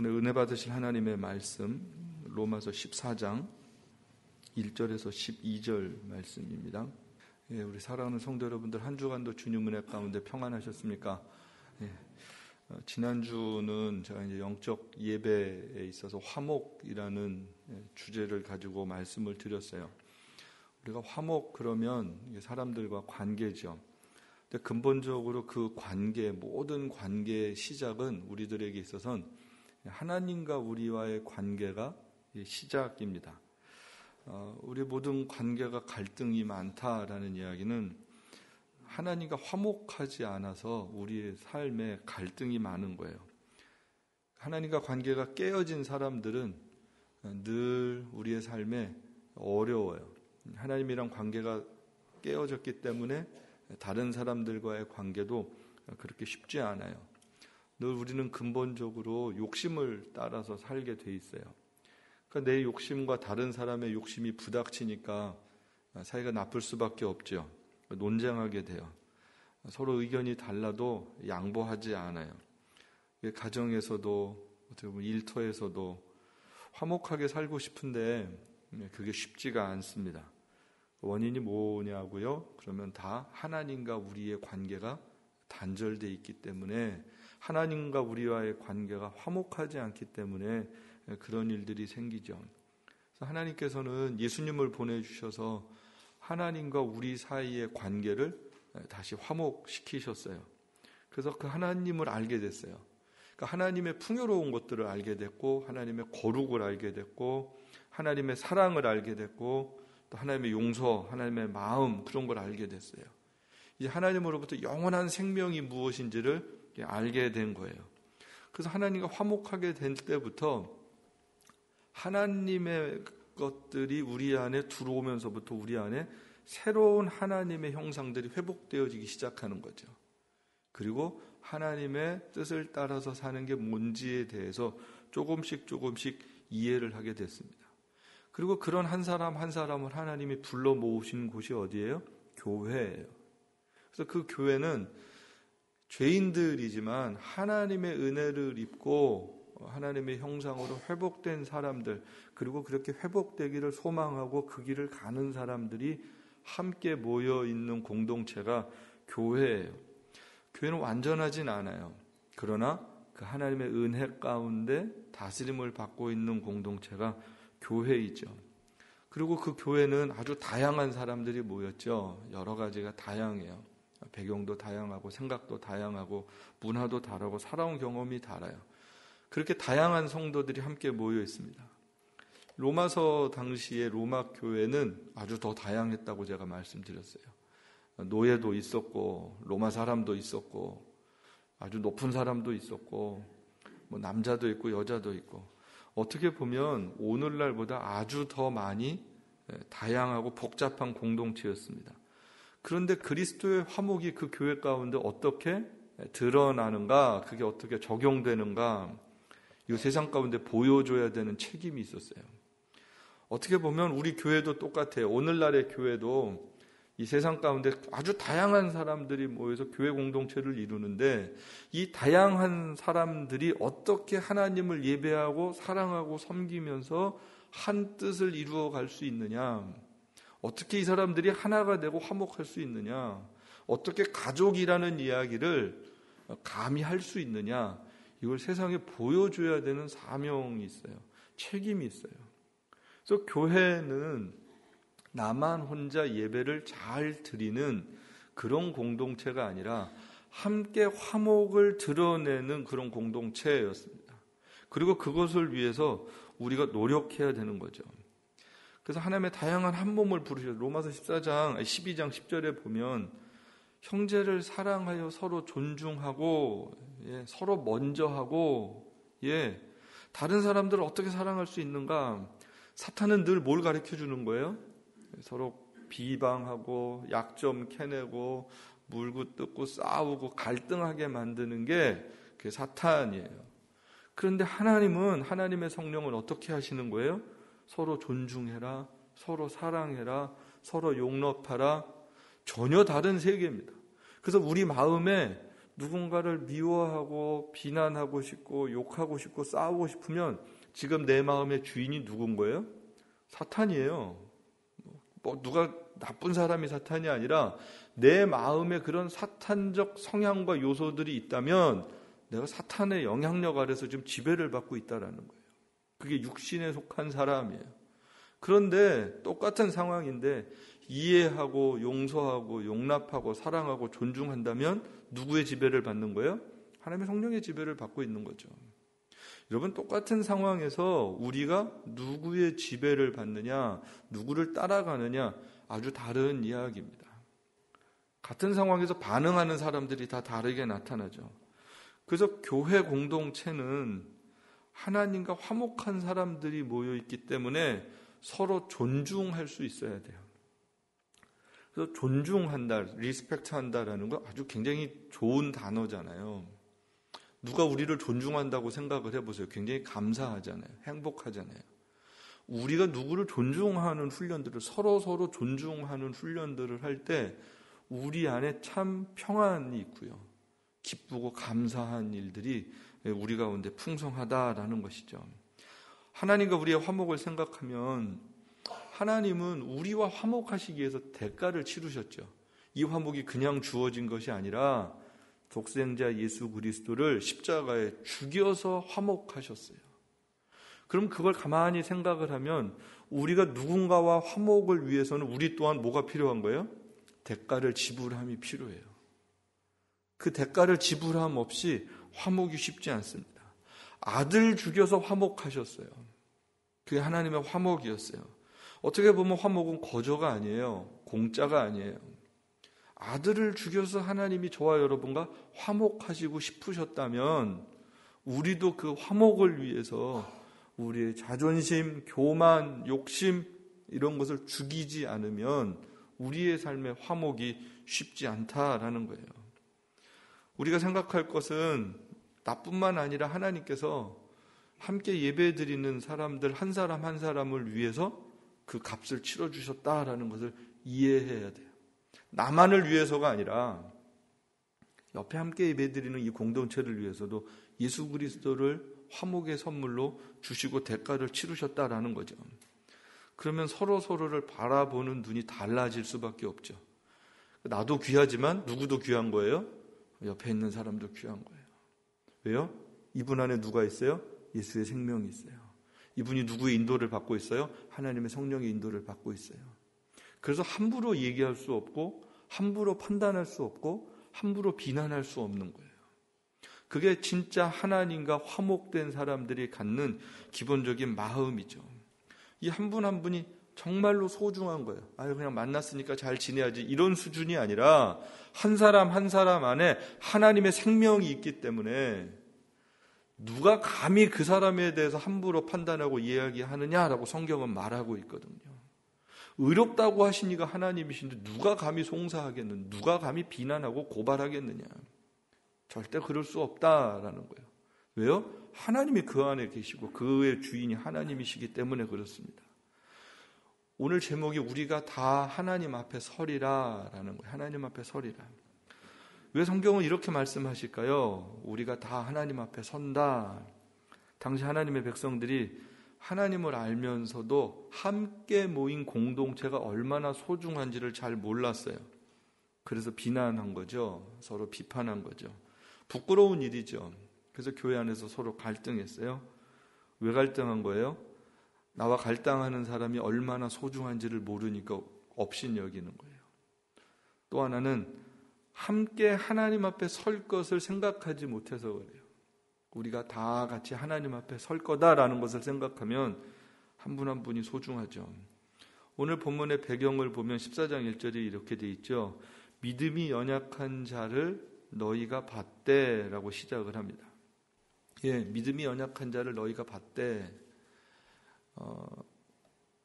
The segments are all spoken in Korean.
오늘 은혜 받으실 하나님의 말씀 로마서 14장 1절에서 12절 말씀입니다. 우리 사랑하는 성도 여러분들, 한 주간도 주님 은혜 가운데 평안하셨습니까? 지난주는 제가 이제 영적 예배에 있어서 화목이라는 주제를 가지고 말씀을 드렸어요. 우리가 화목 그러면 사람들과 관계죠. 근데 근본적으로 그 관계, 모든 관계의 시작은 우리들에게 있어서는 하나님과 우리와의 관계가 시작입니다. 우리 모든 관계가 갈등이 많다라는 이야기는 하나님과 화목하지 않아서 우리의 삶에 갈등이 많은 거예요. 하나님과 관계가 깨어진 사람들은 늘 우리의 삶에 어려워요. 하나님이랑 관계가 깨어졌기 때문에 다른 사람들과의 관계도 그렇게 쉽지 않아요. 늘 우리는 근본적으로 욕심을 따라서 살게 돼 있어요. 그러니까 내 욕심과 다른 사람의 욕심이 부닥치니까 사이가 나쁠 수밖에 없죠. 논쟁하게 돼요. 서로 의견이 달라도 양보하지 않아요. 가정에서도 어떻게 보면 일터에서도 화목하게 살고 싶은데 그게 쉽지가 않습니다. 원인이 뭐냐고요? 그러면 다 하나님과 우리의 관계가 단절되어 있기 때문에, 하나님과 우리와의 관계가 화목하지 않기 때문에 그런 일들이 생기죠. 그래서 하나님께서는 예수님을 보내주셔서 하나님과 우리 사이의 관계를 다시 화목시키셨어요. 그래서 그 하나님을 알게 됐어요. 그러니까 하나님의 풍요로운 것들을 알게 됐고, 하나님의 거룩을 알게 됐고, 하나님의 사랑을 알게 됐고, 또 하나님의 용서, 하나님의 마음, 그런 걸 알게 됐어요. 이제 하나님으로부터 영원한 생명이 무엇인지를 알게 된 거예요. 그래서 하나님과 화목하게 될 때부터 하나님의 것들이 우리 안에 들어오면서부터 우리 안에 새로운 하나님의 형상들이 회복되어지기 시작하는 거죠. 그리고 하나님의 뜻을 따라서 사는 게 뭔지에 대해서 조금씩 이해를 하게 됐습니다. 그리고 그런 한 사람 한 사람을 하나님이 불러 모으신 곳이 어디예요? 교회예요. 그래서 그 교회는 죄인들이지만 하나님의 은혜를 입고 하나님의 형상으로 회복된 사람들, 그리고 그렇게 회복되기를 소망하고 그 길을 가는 사람들이 함께 모여 있는 공동체가 교회예요. 교회는 완전하진 않아요. 그러나 그 하나님의 은혜 가운데 다스림을 받고 있는 공동체가 교회이죠. 그리고 그 교회는 아주 다양한 사람들이 모였죠. 여러 가지가 다양해요. 배경도 다양하고 생각도 다양하고 문화도 다르고 살아온 경험이 달라요. 그렇게 다양한 성도들이 함께 모여 있습니다. 로마서 당시에 로마 교회는 아주 더 다양했다고 제가 말씀드렸어요. 노예도 있었고, 로마 사람도 있었고, 아주 높은 사람도 있었고, 남자도 있고 여자도 있고, 어떻게 보면 오늘날보다 아주 더 많이 다양하고 복잡한 공동체였습니다. 그런데 그리스도의 화목이 그 교회 가운데 어떻게 드러나는가, 그게 어떻게 적용되는가, 이 세상 가운데 보여줘야 되는 책임이 있었어요. 어떻게 보면 우리 교회도 똑같아요. 오늘날의 교회도 이 세상 가운데 아주 다양한 사람들이 모여서 교회 공동체를 이루는데, 이 다양한 사람들이 어떻게 하나님을 예배하고 사랑하고 섬기면서 한 뜻을 이루어 갈 수 있느냐, 어떻게 이 사람들이 하나가 되고 화목할 수 있느냐, 어떻게 가족이라는 이야기를 감히 할 수 있느냐, 이걸 세상에 보여줘야 되는 사명이 있어요. 책임이 있어요. 그래서 교회는 나만 혼자 예배를 잘 드리는 그런 공동체가 아니라 함께 화목을 드러내는 그런 공동체였습니다. 그리고 그것을 위해서 우리가 노력해야 되는 거죠. 그래서 하나님의 다양한 한 몸을 부르셔서 로마서 12장 10절에 보면 형제를 사랑하여 서로 존중하고, 서로 먼저 하고, 다른 사람들을 어떻게 사랑할 수 있는가? 사탄은 늘 뭘 가르쳐 주는 거예요? 서로 비방하고 약점 캐내고 물고 뜯고 싸우고 갈등하게 만드는 게 그게 사탄이에요. 그런데 하나님은, 하나님의 성령은 어떻게 하시는 거예요? 서로 존중해라, 서로 사랑해라, 서로 용납하라. 전혀 다른 세계입니다. 그래서 우리 마음에 누군가를 미워하고 비난하고 싶고 욕하고 싶고 싸우고 싶으면 지금 내 마음의 주인이 누군 거예요? 사탄이에요. 뭐 누가 나쁜 사람이 사탄이 아니라 내 마음에 그런 사탄적 성향과 요소들이 있다면 내가 사탄의 영향력 아래서 지금 지배를 받고 있다라는 거예요. 그게 육신에 속한 사람이에요. 그런데 똑같은 상황인데 이해하고 용서하고 용납하고 사랑하고 존중한다면 누구의 지배를 받는 거예요? 하나님의 성령의 지배를 받고 있는 거죠. 여러분, 똑같은 상황에서 우리가 누구의 지배를 받느냐, 누구를 따라가느냐 아주 다른 이야기입니다. 같은 상황에서 반응하는 사람들이 다 다르게 나타나죠. 그래서 교회 공동체는 하나님과 화목한 사람들이 모여 있기 때문에 서로 존중할 수 있어야 돼요. 그래서 존중한다, 리스펙트 한다라는 거 아주 굉장히 좋은 단어잖아요. 누가 우리를 존중한다고 생각을 해보세요. 굉장히 감사하잖아요. 행복하잖아요. 우리가 누구를 존중하는 훈련들을 서로 존중하는 훈련들을 할 때 우리 안에 참 평안이 있고요. 기쁘고 감사한 일들이 우리 가운데 풍성하다라는 것이죠. 하나님과 우리의 화목을 생각하면 하나님은 우리와 화목하시기 위해서 대가를 치르셨죠. 이 화목이 그냥 주어진 것이 아니라 독생자 예수 그리스도를 십자가에 죽여서 화목하셨어요. 그럼 그걸 가만히 생각을 하면 우리가 누군가와 화목을 위해서는 우리 또한 뭐가 필요한 거예요? 대가를 지불함이 필요해요. 그 대가를 지불함 없이 화목이 쉽지 않습니다. 아들 죽여서 화목하셨어요. 그게 하나님의 화목이었어요. 어떻게 보면 화목은 거저가 아니에요. 공짜가 아니에요. 아들을 죽여서 하나님이 저와 여러분과 화목하시고 싶으셨다면 우리도 그 화목을 위해서 우리의 자존심, 교만, 욕심 이런 것을 죽이지 않으면 우리의 삶의 화목이 쉽지 않다라는 거예요. 우리가 생각할 것은 나뿐만 아니라 하나님께서 함께 예배드리는 사람들 한 사람 한 사람을 위해서 그 값을 치러주셨다라는 것을 이해해야 돼요. 나만을 위해서가 아니라 옆에 함께 예배드리는 이 공동체를 위해서도 예수 그리스도를 화목의 선물로 주시고 대가를 치르셨다라는 거죠. 그러면 서로를 바라보는 눈이 달라질 수밖에 없죠. 나도 귀하지만 누구도 귀한 거예요? 옆에 있는 사람도 귀한 거예요. 왜요? 이분 안에 누가 있어요? 예수의 생명이 있어요. 이분이 누구의 인도를 받고 있어요? 하나님의 성령의 인도를 받고 있어요. 그래서 함부로 얘기할 수 없고 함부로 판단할 수 없고 함부로 비난할 수 없는 거예요. 그게 진짜 하나님과 화목된 사람들이 갖는 기본적인 마음이죠. 이 한 분 한 분이 정말로 소중한 거예요. 그냥 만났으니까 잘 지내야지 이런 수준이 아니라 한 사람 한 사람 안에 하나님의 생명이 있기 때문에 누가 감히 그 사람에 대해서 함부로 판단하고 이야기하느냐라고 성경은 말하고 있거든요. 의롭다고 하신 이가 하나님이신데 누가 감히 송사하겠느냐, 누가 감히 비난하고 고발하겠느냐. 절대 그럴 수 없다라는 거예요. 왜요? 하나님이 그 안에 계시고 그의 주인이 하나님이시기 때문에 그렇습니다. 오늘 제목이 우리가 다 하나님 앞에 서리라라는 거예요. 하나님 앞에 서리라. 왜 성경은 이렇게 말씀하실까요? 우리가 다 하나님 앞에 선다. 당시 하나님의 백성들이 하나님을 알면서도 함께 모인 공동체가 얼마나 소중한지를 잘 몰랐어요. 그래서 비난한 거죠. 서로 비판한 거죠. 부끄러운 일이죠. 그래서 교회 안에서 서로 갈등했어요. 왜 갈등한 거예요? 나와 갈등하는 사람이 얼마나 소중한지를 모르니까 업신여기는 거예요. 또 하나는 함께 하나님 앞에 설 것을 생각하지 못해서 그래요. 우리가 다 같이 하나님 앞에 설 거다라는 것을 생각하면 한 분 한 분이 소중하죠. 오늘 본문의 배경을 보면 14장 1절이 이렇게 돼 있죠. 믿음이 연약한 자를 너희가 봤대라고 시작을 합니다. 믿음이 연약한 자를 너희가 봤대.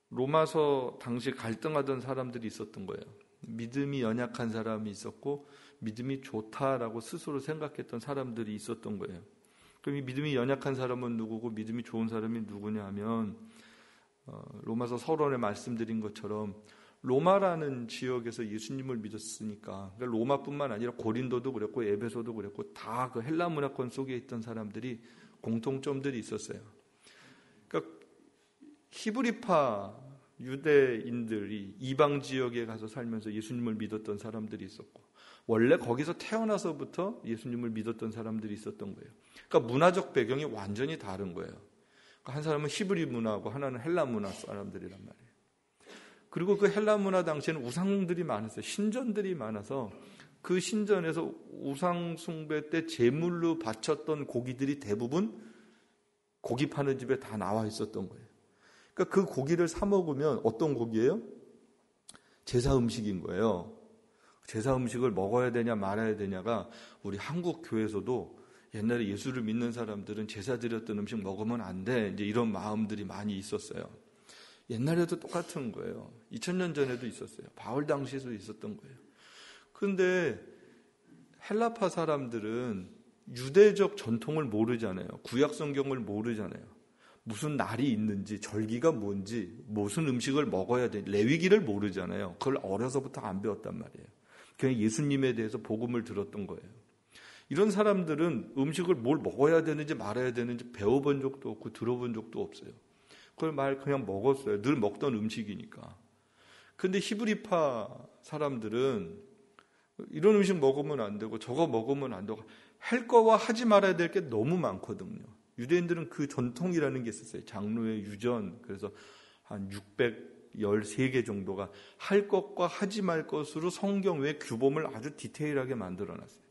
로마서 당시 갈등하던 사람들이 있었던 거예요. 믿음이 연약한 사람이 있었고 믿음이 좋다라고 스스로 생각했던 사람들이 있었던 거예요. 그럼 이 믿음이 연약한 사람은 누구고 믿음이 좋은 사람이 누구냐 하면 로마서 서론에 말씀드린 것처럼 로마라는 지역에서 예수님을 믿었으니까, 그러니까 로마뿐만 아니라 고린도도 그랬고 에베소도 그랬고 다 그 헬라 문화권 속에 있던 사람들이 공통점들이 있었어요. 그러니까 히브리파 유대인들이 이방 지역에 가서 살면서 예수님을 믿었던 사람들이 있었고, 원래 거기서 태어나서부터 예수님을 믿었던 사람들이 있었던 거예요. 그러니까 문화적 배경이 완전히 다른 거예요. 그러니까 한 사람은 히브리 문화고 하나는 헬라 문화 사람들이란 말이에요. 그리고 그 헬라 문화 당시에는 우상들이 많았어요. 신전들이 많아서 그 신전에서 우상 숭배 때 제물로 바쳤던 고기들이 대부분 고기 파는 집에 다 나와 있었던 거예요. 그러니까 그 고기를 사 먹으면 어떤 고기예요? 제사 음식인 거예요. 제사 음식을 먹어야 되냐 말아야 되냐가 우리 한국 교회에서도 옛날에 예수를 믿는 사람들은 제사 드렸던 음식 먹으면 안 돼, 이제 이런 마음들이 많이 있었어요. 옛날에도 똑같은 거예요. 2000년 전에도 있었어요. 바울 당시에도 있었던 거예요. 그런데 헬라파 사람들은 유대적 전통을 모르잖아요. 구약 성경을 모르잖아요. 무슨 날이 있는지, 절기가 뭔지, 무슨 음식을 먹어야 되는지, 레위기를 모르잖아요. 그걸 어려서부터 안 배웠단 말이에요. 그냥 예수님에 대해서 복음을 들었던 거예요. 이런 사람들은 음식을 뭘 먹어야 되는지 말아야 되는지 배워본 적도 없고 들어본 적도 없어요. 그걸 그냥 먹었어요. 늘 먹던 음식이니까. 근데 히브리파 사람들은 이런 음식 먹으면 안 되고 저거 먹으면 안 되고 할 거와 하지 말아야 될 게 너무 많거든요. 유대인들은 그 전통이라는 게 있었어요. 장로의 유전. 그래서 한 613개 정도가 할 것과 하지 말 것으로 성경 외 규범을 아주 디테일하게 만들어놨어요.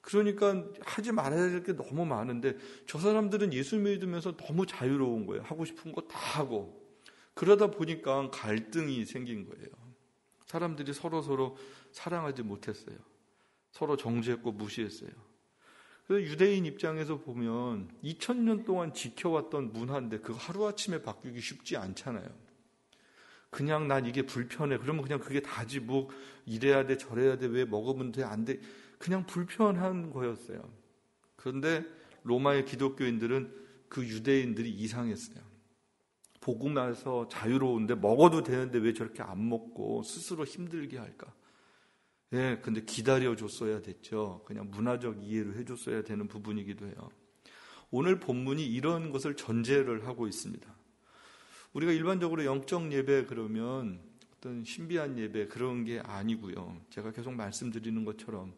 그러니까 하지 말아야 될 게 너무 많은데 저 사람들은 예수 믿으면서 너무 자유로운 거예요. 하고 싶은 거 다 하고. 그러다 보니까 갈등이 생긴 거예요. 사람들이 서로 사랑하지 못했어요. 서로 정죄했고 무시했어요. 그래서 유대인 입장에서 보면 2000년 동안 지켜왔던 문화인데 그거 하루아침에 바뀌기 쉽지 않잖아요. 그냥 난 이게 불편해. 그러면 그냥 그게 다지 뭐 이래야 돼 저래야 돼 왜 먹으면 돼 안 돼. 그냥 불편한 거였어요. 그런데 로마의 기독교인들은 그 유대인들이 이상했어요. 복음에서 자유로운데 먹어도 되는데 왜 저렇게 안 먹고 스스로 힘들게 할까? 예, 근데 기다려줬어야 됐죠. 그냥 문화적 이해를 해줬어야 되는 부분이기도 해요. 오늘 본문이 이런 것을 전제를 하고 있습니다. 우리가 일반적으로 영적 예배 그러면 어떤 신비한 예배 그런 게 아니고요. 제가 계속 말씀드리는 것처럼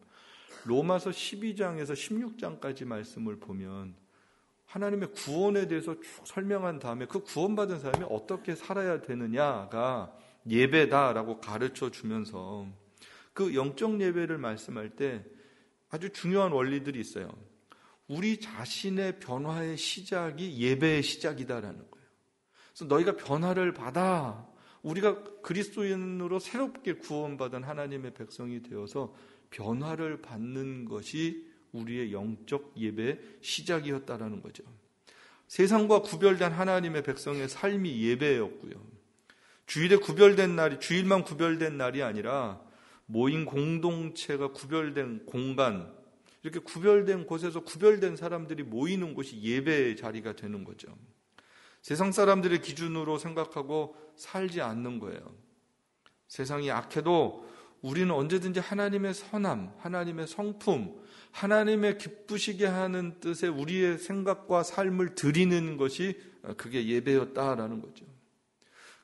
로마서 12장에서 16장까지 말씀을 보면 하나님의 구원에 대해서 쭉 설명한 다음에 그 구원받은 사람이 어떻게 살아야 되느냐가 예배다라고 가르쳐 주면서 그 영적 예배를 말씀할 때 아주 중요한 원리들이 있어요. 우리 자신의 변화의 시작이 예배의 시작이다라는 거예요. 그래서 너희가 변화를 받아 우리가 그리스도인으로 새롭게 구원받은 하나님의 백성이 되어서 변화를 받는 것이 우리의 영적 예배의 시작이었다라는 거죠. 세상과 구별된 하나님의 백성의 삶이 예배였고요. 주일만 구별된 날이 아니라 모인 공동체가 구별된 공간, 이렇게 구별된 곳에서 구별된 사람들이 모이는 곳이 예배의 자리가 되는 거죠. 세상 사람들의 기준으로 생각하고 살지 않는 거예요. 세상이 악해도 우리는 언제든지 하나님의 선함, 하나님의 성품, 하나님의 기쁘시게 하는 뜻에 우리의 생각과 삶을 드리는 것이 그게 예배였다라는 거죠.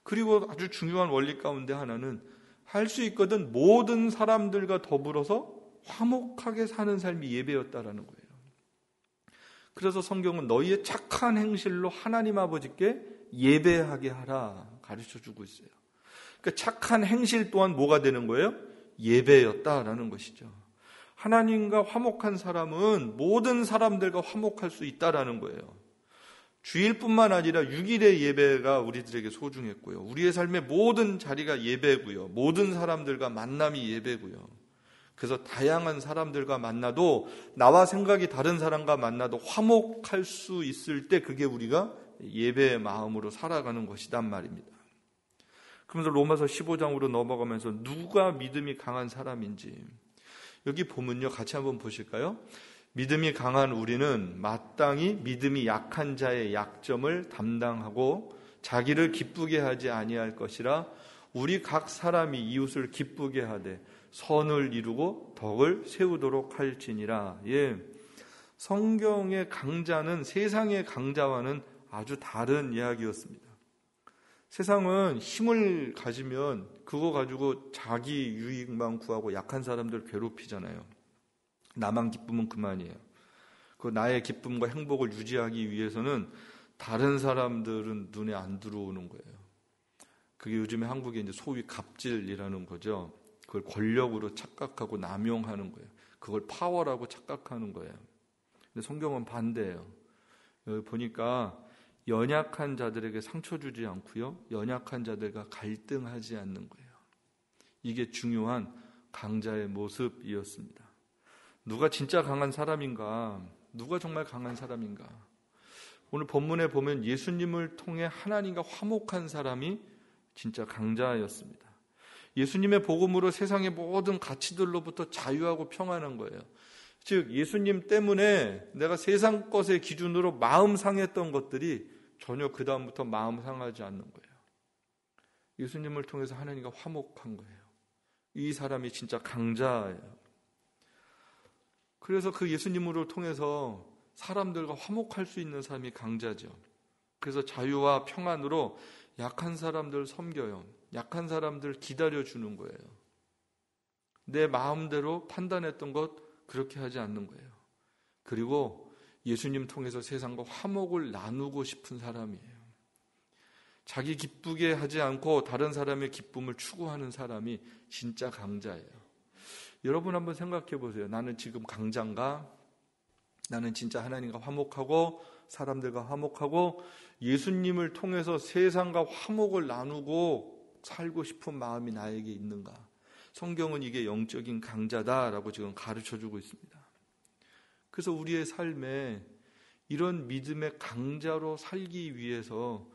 그리고 아주 중요한 원리 가운데 하나는 할 수 있거든 모든 사람들과 더불어서 화목하게 사는 삶이 예배였다라는 거예요. 그래서 성경은 너희의 착한 행실로 하나님 아버지께 예배하게 하라 가르쳐주고 있어요. 그러니까 착한 행실 또한 뭐가 되는 거예요? 예배였다라는 것이죠. 하나님과 화목한 사람은 모든 사람들과 화목할 수 있다라는 거예요. 주일뿐만 아니라 6일의 예배가 우리들에게 소중했고요. 우리의 삶의 모든 자리가 예배고요. 모든 사람들과 만남이 예배고요. 그래서 다양한 사람들과 만나도 나와 생각이 다른 사람과 만나도 화목할 수 있을 때 그게 우리가 예배의 마음으로 살아가는 것이란 말입니다. 그러면서 로마서 15장으로 넘어가면서 누가 믿음이 강한 사람인지 여기 보면요. 같이 한번 보실까요? 믿음이 강한 우리는 마땅히 믿음이 약한 자의 약점을 담당하고 자기를 기쁘게 하지 아니할 것이라 우리 각 사람이 이웃을 기쁘게 하되 선을 이루고 덕을 세우도록 할지니라. 예, 성경의 강자는 세상의 강자와는 아주 다른 이야기였습니다. 세상은 힘을 가지면 그거 가지고 자기 유익만 구하고 약한 사람들 괴롭히잖아요. 나만 기쁘면 그만이에요. 그 나의 기쁨과 행복을 유지하기 위해서는 다른 사람들은 눈에 안 들어오는 거예요. 그게 요즘에 한국에 이제 소위 갑질이라는 거죠. 그걸 권력으로 착각하고 남용하는 거예요. 그걸 파워라고 착각하는 거예요. 근데 성경은 반대예요. 여기 보니까 연약한 자들에게 상처 주지 않고요, 연약한 자들과 갈등하지 않는 거예요. 이게 중요한 강자의 모습이었습니다. 누가 진짜 강한 사람인가? 누가 정말 강한 사람인가? 오늘 본문에 보면 예수님을 통해 하나님과 화목한 사람이 진짜 강자였습니다. 예수님의 복음으로 세상의 모든 가치들로부터 자유하고 평안한 거예요. 즉 예수님 때문에 내가 세상 것의 기준으로 마음 상했던 것들이 전혀 그 다음부터 마음 상하지 않는 거예요. 예수님을 통해서 하나님과 화목한 거예요. 이 사람이 진짜 강자예요. 그래서 그 예수님으로 통해서 사람들과 화목할 수 있는 사람이 강자죠. 그래서 자유와 평안으로 약한 사람들 섬겨요. 약한 사람들 기다려주는 거예요. 내 마음대로 판단했던 것 그렇게 하지 않는 거예요. 그리고 예수님 통해서 세상과 화목을 나누고 싶은 사람이에요. 자기 기쁘게 하지 않고 다른 사람의 기쁨을 추구하는 사람이 진짜 강자예요. 여러분 한번 생각해 보세요. 나는 지금 강자인가? 나는 진짜 하나님과 화목하고 사람들과 화목하고 예수님을 통해서 세상과 화목을 나누고 살고 싶은 마음이 나에게 있는가? 성경은 이게 영적인 강자다라고 지금 가르쳐주고 있습니다. 그래서 우리의 삶에 이런 믿음의 강자로 살기 위해서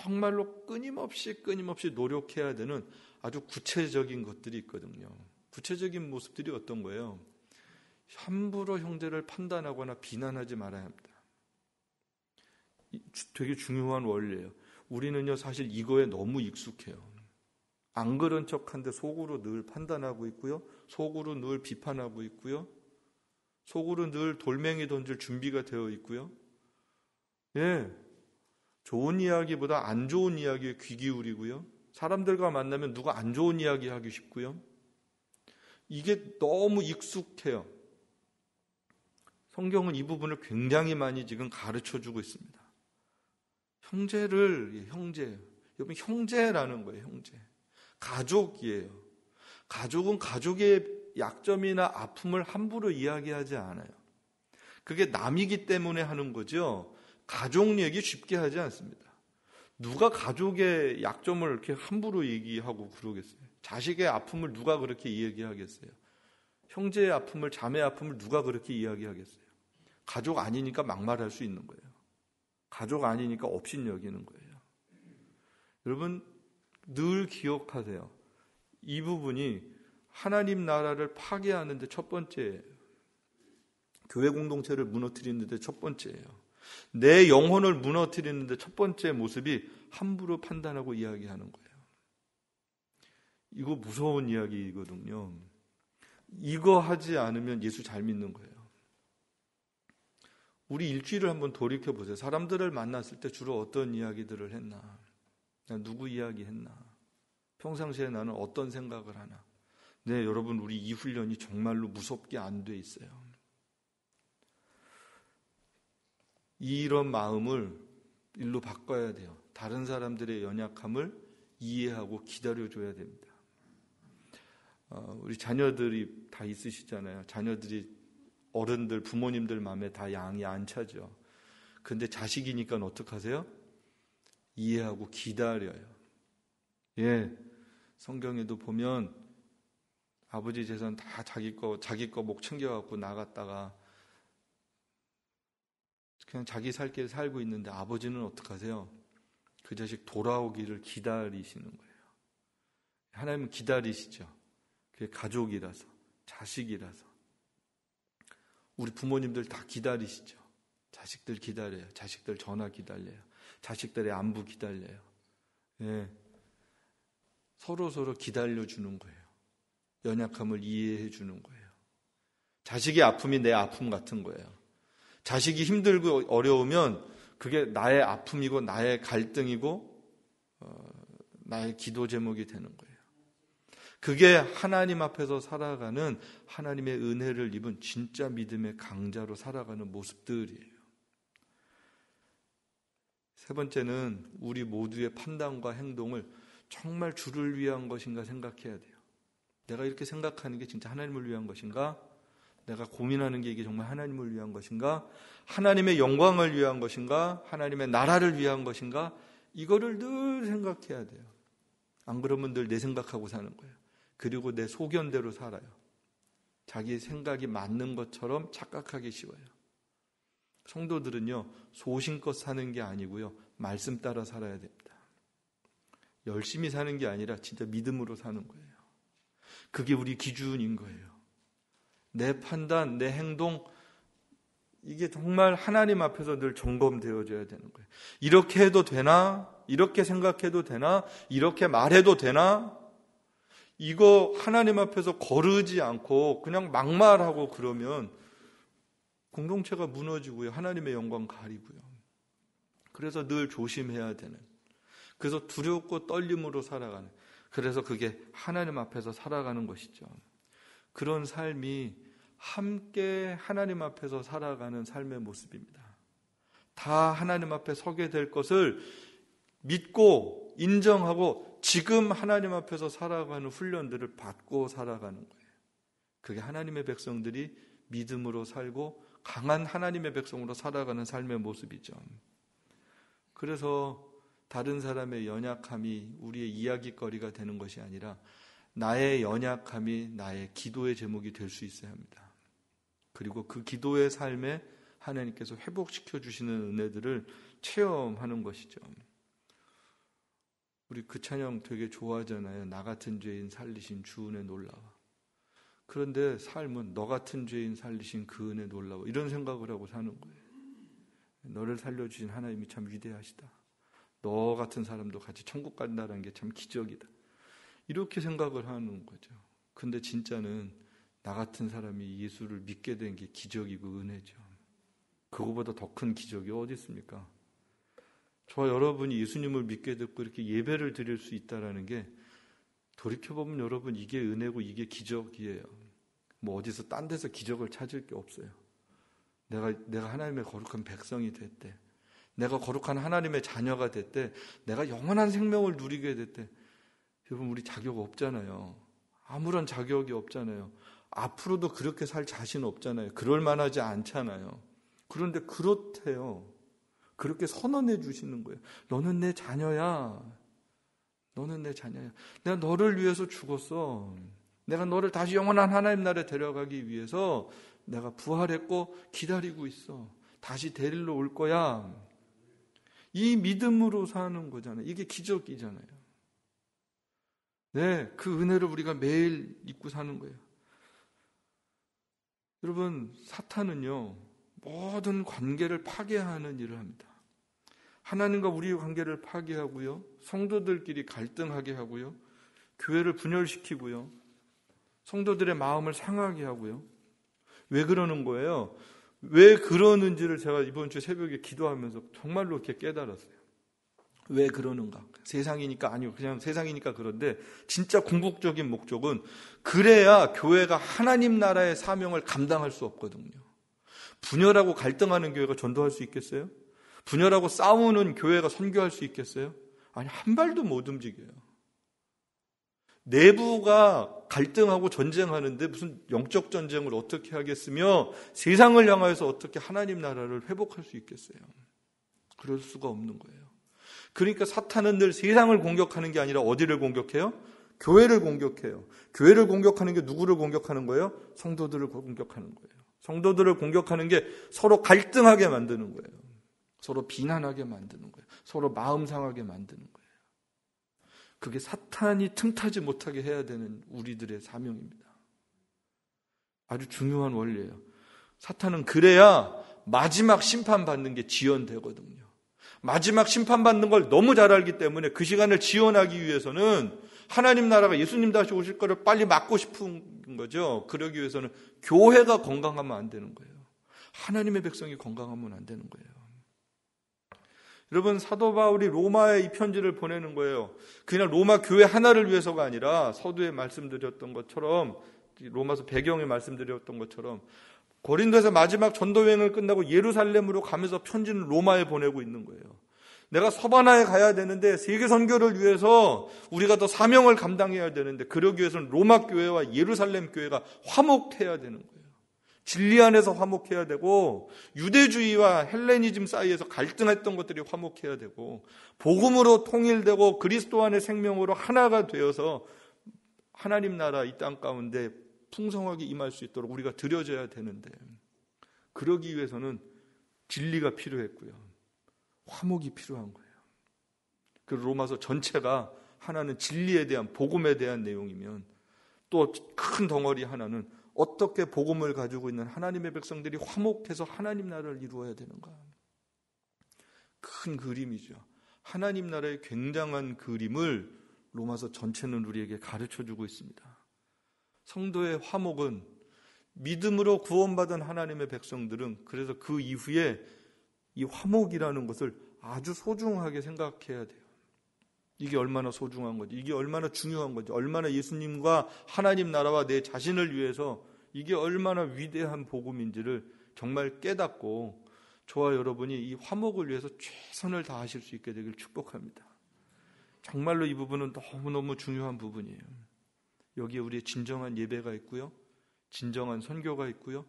정말로 끊임없이 노력해야 되는 아주 구체적인 것들이 있거든요. 구체적인 모습들이 어떤 거예요? 함부로 형제를 판단하거나 비난하지 말아야 합니다. 되게 중요한 원리예요. 우리는요 사실 이거에 너무 익숙해요. 안 그런 척한데 속으로 늘 판단하고 있고요, 속으로 늘 비판하고 있고요, 속으로 늘 돌멩이 던질 준비가 되어 있고요. 예, 좋은 이야기보다 안 좋은 이야기에 귀 기울이고요, 사람들과 만나면 누가 안 좋은 이야기 하기 쉽고요. 이게 너무 익숙해요. 성경은 이 부분을 굉장히 많이 지금 가르쳐주고 있습니다. 형제, 여러분 형제라는 거예요. 형제, 가족이에요. 가족은 가족의 약점이나 아픔을 함부로 이야기하지 않아요. 그게 남이기 때문에 하는 거죠. 가족 얘기 쉽게 하지 않습니다. 누가 가족의 약점을 이렇게 함부로 얘기하고 그러겠어요? 자식의 아픔을 누가 그렇게 이야기하겠어요? 형제의 아픔을, 자매의 아픔을 누가 그렇게 이야기하겠어요? 가족 아니니까 막말할 수 있는 거예요. 가족 아니니까 업신여기는 거예요. 여러분 늘 기억하세요. 이 부분이 하나님 나라를 파괴하는 데 첫 번째예요. 교회 공동체를 무너뜨리는 데 첫 번째예요. 내 영혼을 무너뜨리는 데 첫 번째 모습이 함부로 판단하고 이야기하는 거예요. 이거 무서운 이야기거든요. 이거 하지 않으면 예수 잘 믿는 거예요. 우리 일주일을 한번 돌이켜보세요. 사람들을 만났을 때 주로 어떤 이야기들을 했나? 누구 이야기 했나? 평상시에 나는 어떤 생각을 하나? 네, 여러분 우리 이 훈련이 정말로 무섭게 안 돼 있어요. 이런 마음을 일로 바꿔야 돼요. 다른 사람들의 연약함을 이해하고 기다려줘야 됩니다. 우리 자녀들이 다 있으시잖아요. 자녀들이 어른들, 부모님들 마음에 다 양이 안 차죠. 근데 자식이니까 어떡하세요? 이해하고 기다려요. 예, 성경에도 보면 아버지 재산 다 자기 거 목 챙겨갖고 나갔다가 그냥 자기 살 길 살고 있는데 아버지는 어떡하세요? 그 자식 돌아오기를 기다리시는 거예요. 하나님은 기다리시죠. 그게 가족이라서, 자식이라서. 우리 부모님들 다 기다리시죠. 자식들 기다려요. 자식들 전화 기다려요. 자식들의 안부 기다려요. 예. 서로 기다려주는 거예요. 연약함을 이해해 주는 거예요. 자식의 아픔이 내 아픔 같은 거예요. 자식이 힘들고 어려우면 그게 나의 아픔이고 나의 갈등이고 나의 기도 제목이 되는 거예요. 그게 하나님 앞에서 살아가는 하나님의 은혜를 입은 진짜 믿음의 강자로 살아가는 모습들이에요. 세 번째는 우리 모두의 판단과 행동을 정말 주를 위한 것인가 생각해야 돼요. 내가 이렇게 생각하는 게 진짜 하나님을 위한 것인가? 내가 고민하는 게 이게 정말 하나님을 위한 것인가? 하나님의 영광을 위한 것인가? 하나님의 나라를 위한 것인가? 이거를 늘 생각해야 돼요. 안 그러면 늘 내 생각하고 사는 거예요. 그리고 내 소견대로 살아요. 자기 생각이 맞는 것처럼 착각하기 쉬워요. 성도들은요, 소신껏 사는 게 아니고요, 말씀 따라 살아야 됩니다. 열심히 사는 게 아니라 진짜 믿음으로 사는 거예요. 그게 우리 기준인 거예요. 내 판단, 내 행동, 이게 정말 하나님 앞에서 늘 점검되어져야 되는 거예요. 이렇게 해도 되나? 이렇게 생각해도 되나? 이렇게 말해도 되나? 이거 하나님 앞에서 거르지 않고 그냥 막말하고 그러면 공동체가 무너지고요. 하나님의 영광 가리고요. 그래서 늘 조심해야 되는, 그래서 두렵고 떨림으로 살아가는, 그래서 그게 하나님 앞에서 살아가는 것이죠. 그런 삶이 함께 하나님 앞에서 살아가는 삶의 모습입니다. 다 하나님 앞에 서게 될 것을 믿고 인정하고 지금 하나님 앞에서 살아가는 훈련들을 받고 살아가는 거예요. 그게 하나님의 백성들이 믿음으로 살고 강한 하나님의 백성으로 살아가는 삶의 모습이죠. 그래서 다른 사람의 연약함이 우리의 이야기거리가 되는 것이 아니라 나의 연약함이 나의 기도의 제목이 될 수 있어야 합니다. 그리고 그 기도의 삶에 하나님께서 회복시켜 주시는 은혜들을 체험하는 것이죠. 우리 그 찬양 되게 좋아하잖아요. 나 같은 죄인 살리신 주 은혜 놀라워. 그런데 삶은 너 같은 죄인 살리신 그 은혜 놀라워, 이런 생각을 하고 사는 거예요. 너를 살려주신 하나님이 참 위대하시다. 너 같은 사람도 같이 천국 간다는 게 참 기적이다. 이렇게 생각을 하는 거죠. 근데 진짜는 나 같은 사람이 예수를 믿게 된 게 기적이고 은혜죠. 그거보다 더 큰 기적이 어디 있습니까? 저와 여러분이 예수님을 믿게 됐고 이렇게 예배를 드릴 수 있다는 게, 돌이켜보면 여러분 이게 은혜고 이게 기적이에요. 뭐 어디서 딴 데서 기적을 찾을 게 없어요. 내가 하나님의 거룩한 백성이 됐대, 내가 거룩한 하나님의 자녀가 됐대, 내가 영원한 생명을 누리게 됐대. 여러분 우리 자격 없잖아요. 아무런 자격이 없잖아요. 앞으로도 그렇게 살 자신 없잖아요. 그럴 만하지 않잖아요. 그런데 그렇대요. 그렇게 선언해 주시는 거예요. 너는 내 자녀야. 너는 내 자녀야. 내가 너를 위해서 죽었어. 내가 너를 다시 영원한 하나님 나라에 데려가기 위해서 내가 부활했고 기다리고 있어. 다시 데리러 올 거야. 이 믿음으로 사는 거잖아요. 이게 기적이잖아요. 네, 그 은혜를 우리가 매일 잊고 사는 거예요. 여러분, 사탄은요, 모든 관계를 파괴하는 일을 합니다. 하나님과 우리의 관계를 파괴하고요, 성도들끼리 갈등하게 하고요, 교회를 분열시키고요, 성도들의 마음을 상하게 하고요. 왜 그러는 거예요? 왜 그러는지를 제가 이번 주 새벽에 기도하면서 정말로 이렇게 깨달았어요. 왜 그러는가? 세상이니까 아니고 그냥 세상이니까 그런데 진짜 궁극적인 목적은, 그래야 교회가 하나님 나라의 사명을 감당할 수 없거든요. 분열하고 갈등하는 교회가 전도할 수 있겠어요? 분열하고 싸우는 교회가 선교할 수 있겠어요? 아니, 한 발도 못 움직여요. 내부가 갈등하고 전쟁하는데 무슨 영적 전쟁을 어떻게 하겠으며 세상을 향하여서 어떻게 하나님 나라를 회복할 수 있겠어요? 그럴 수가 없는 거예요. 그러니까 사탄은 늘 세상을 공격하는 게 아니라 어디를 공격해요? 교회를 공격해요. 교회를 공격하는 게 누구를 공격하는 거예요? 성도들을 공격하는 거예요. 성도들을 공격하는 게 서로 갈등하게 만드는 거예요. 서로 비난하게 만드는 거예요. 서로 마음 상하게 만드는 거예요. 그게 사탄이 틈타지 못하게 해야 되는 우리들의 사명입니다. 아주 중요한 원리예요. 사탄은 그래야 마지막 심판받는 게 지연되거든요. 마지막 심판받는 걸 너무 잘 알기 때문에 그 시간을 지원하기 위해서는 하나님 나라가 예수님 다시 오실 거를 빨리 막고 싶은 거죠. 그러기 위해서는 교회가 건강하면 안 되는 거예요. 하나님의 백성이 건강하면 안 되는 거예요. 여러분, 사도 바울이 로마에 이 편지를 보내는 거예요. 그냥 로마 교회 하나를 위해서가 아니라 서두에 말씀드렸던 것처럼, 로마서 배경에 말씀드렸던 것처럼 고린도에서 마지막 전도여행을 끝나고 예루살렘으로 가면서 편지는 로마에 보내고 있는 거예요. 내가 서바나에 가야 되는데 세계 선교를 위해서 우리가 더 사명을 감당해야 되는데 그러기 위해서는 로마 교회와 예루살렘 교회가 화목해야 되는 거예요. 진리 안에서 화목해야 되고 유대주의와 헬레니즘 사이에서 갈등했던 것들이 화목해야 되고 복음으로 통일되고 그리스도 안의 생명으로 하나가 되어서 하나님 나라 이 땅 가운데 풍성하게 임할 수 있도록 우리가 드려져야 되는데 그러기 위해서는 진리가 필요했고요. 화목이 필요한 거예요. 그 로마서 전체가 하나는 진리에 대한 복음에 대한 내용이면 또 큰 덩어리 하나는 어떻게 복음을 가지고 있는 하나님의 백성들이 화목해서 하나님 나라를 이루어야 되는가. 큰 그림이죠. 하나님 나라의 굉장한 그림을 로마서 전체는 우리에게 가르쳐주고 있습니다. 성도의 화목은 믿음으로 구원받은 하나님의 백성들은 그래서 그 이후에 이 화목이라는 것을 아주 소중하게 생각해야 돼요. 이게 얼마나 소중한 거지, 이게 얼마나 중요한 거지, 얼마나 예수님과 하나님 나라와 내 자신을 위해서 이게 얼마나 위대한 복음인지를 정말 깨닫고 저와 여러분이 이 화목을 위해서 최선을 다하실 수 있게 되길 축복합니다. 정말로 이 부분은 너무너무 중요한 부분이에요. 여기에 우리의 진정한 예배가 있고요, 진정한 선교가 있고요,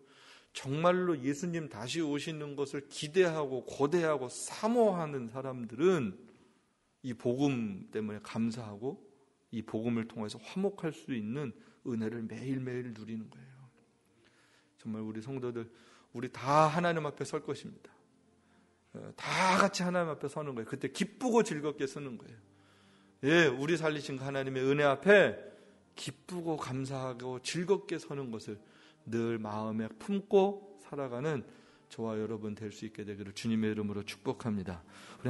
정말로 예수님 다시 오시는 것을 기대하고 고대하고 사모하는 사람들은 이 복음 때문에 감사하고 이 복음을 통해서 화목할 수 있는 은혜를 매일매일 누리는 거예요. 정말 우리 성도들, 우리 다 하나님 앞에 설 것입니다. 다 같이 하나님 앞에 서는 거예요. 그때 기쁘고 즐겁게 서는 거예요. 예, 우리 살리신 하나님의 은혜 앞에 기쁘고 감사하고 즐겁게 서는 것을 늘 마음에 품고 살아가는 저와 여러분 될 수 있게 되기를 주님의 이름으로 축복합니다. 우리